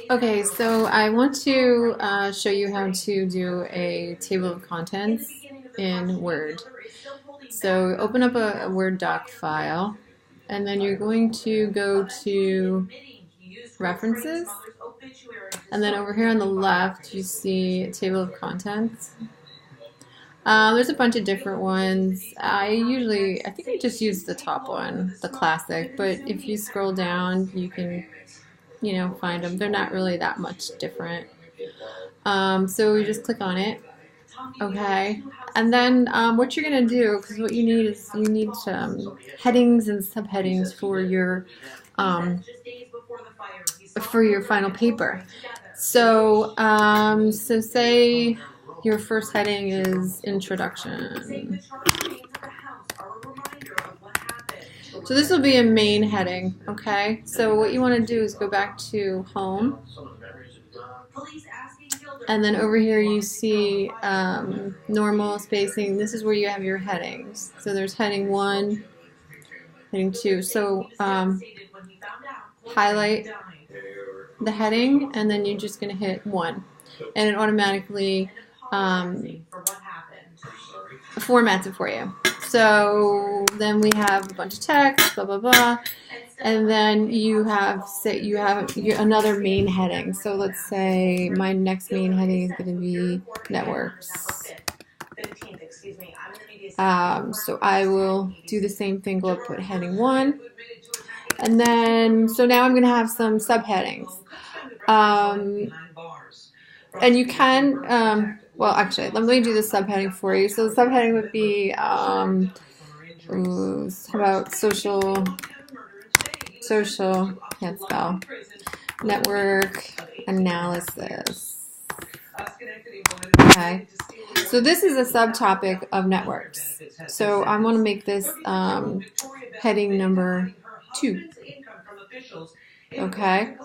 Okay, so I want to show you how to do a table of contents in Word. So open up a Word doc file, and then you're going to go to References, and then over here on the left you see Table of Contents. There's a bunch of different ones. I think I just use the top one, the classic, but if you scroll down you can find them. They're not really that much different. So you just click on it. Okay, and then what you're gonna do, because what you need is headings and subheadings for your final paper. So so say your first heading is introduction. So this will be a main heading, okay? So what you want to do is go back to home, and then over here you see normal spacing. This is where you have your headings. So there's heading 1, heading 2. So highlight the heading, and then you're just going to hit 1, and it automatically formats it for you. So then we have a bunch of text, blah blah blah, and then you have another main heading. So let's say my next main heading is going to be networks. So I will do the same thing. Go up, put heading 1, and then so now I'm going to have some subheadings. And you can well, actually, let me do the subheading for you. So the subheading would be how about social, can't spell, network analysis. Okay, so this is a subtopic of networks. So I want to make this heading number 2. Okay,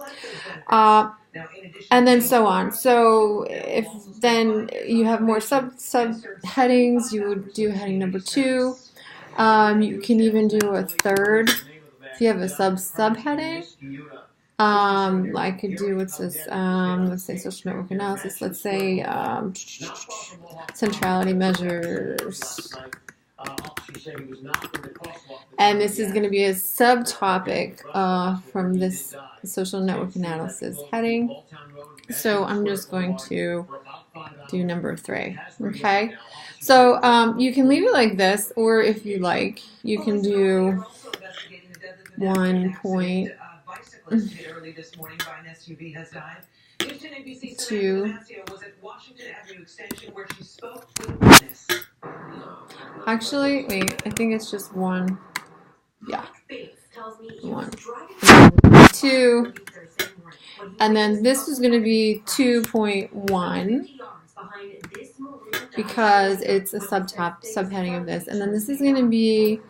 and then so on. So if then you have more subheadings, you would do heading number 2. You can even do a third if you have a subheading. I could do what's this? Let's say social network analysis. Let's say centrality measures. And this is going to be a subtopic from this social network analysis heading. So I'm just going to do number 3. Okay. So you can leave it like this, or if you like, you can do 1.2. Actually, wait, I think it's just 1. Yeah. 1, 2, and then this is going to be 2.1 because it's a subheading of this, and then this is going to be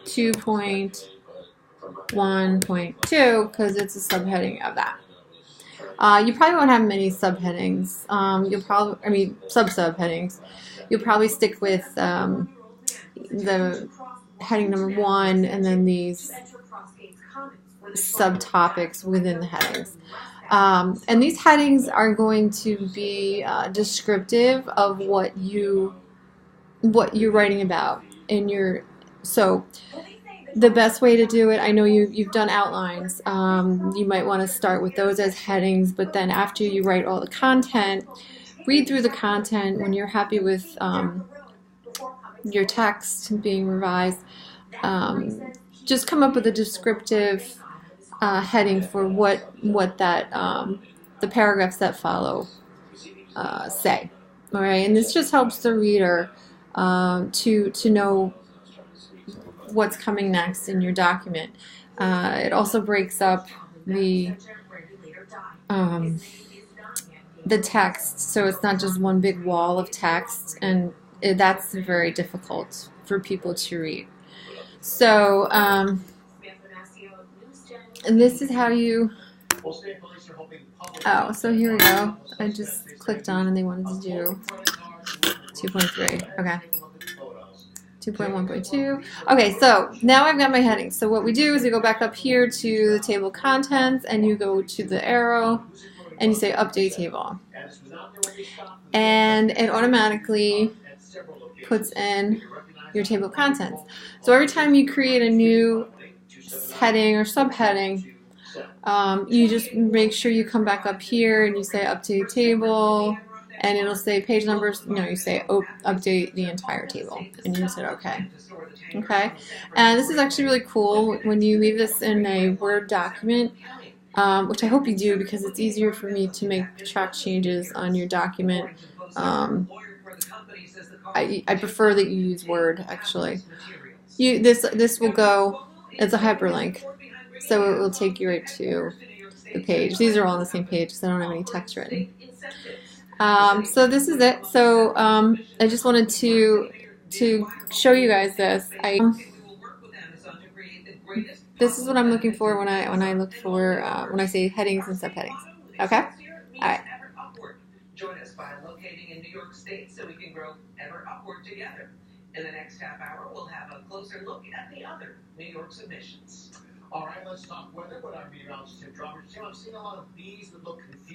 2.1.2 because it's a subheading of that. You probably won't have many subheadings. Subheadings. You'll probably stick with the heading number 1 and then these subtopics within the headings. And these headings are going to be descriptive of what you're writing about in your. So the best way to do it, I know you've done outlines. You might want to start with those as headings, but then after you write all the content, read through the content. When you're happy with your text being revised, just come up with a descriptive heading for what that the paragraphs that follow say. All right, and this just helps the reader to know what's coming next in your document. It also breaks up the text, so it's not just one big wall of text, and that's very difficult for people to read. So, and this is how you. Oh, so here we go. I just clicked on, and they wanted to do 2.3. Okay. 2.1.2. Okay, so now I've got my headings. So what we do is we go back up here to the table of contents and you go to the arrow and you say update table. And it automatically puts in your table of contents. So every time you create a new heading or subheading, you just make sure you come back up here and you say update table, and it'll say page numbers. No, you say update the entire table, and you said okay. Okay, and this is actually really cool when you leave this in a Word document, which I hope you do because it's easier for me to make track changes on your document. I prefer that you use Word actually. This will go. It's a hyperlink, so it will take you right to the page. These are all on the same page because I don't have any text written. So this is it. So I just wanted to show you guys this. This is what I'm looking for when I look for when I say headings and subheadings. Okay. All right. Join us by locating in New York State so we can grow ever upward together. In the next half hour, we'll have a closer look at the other New York submissions. All right, let's talk weather. What I'm meteorologist Tim Roberts. Tim, I'm seeing a lot of bees that look confused.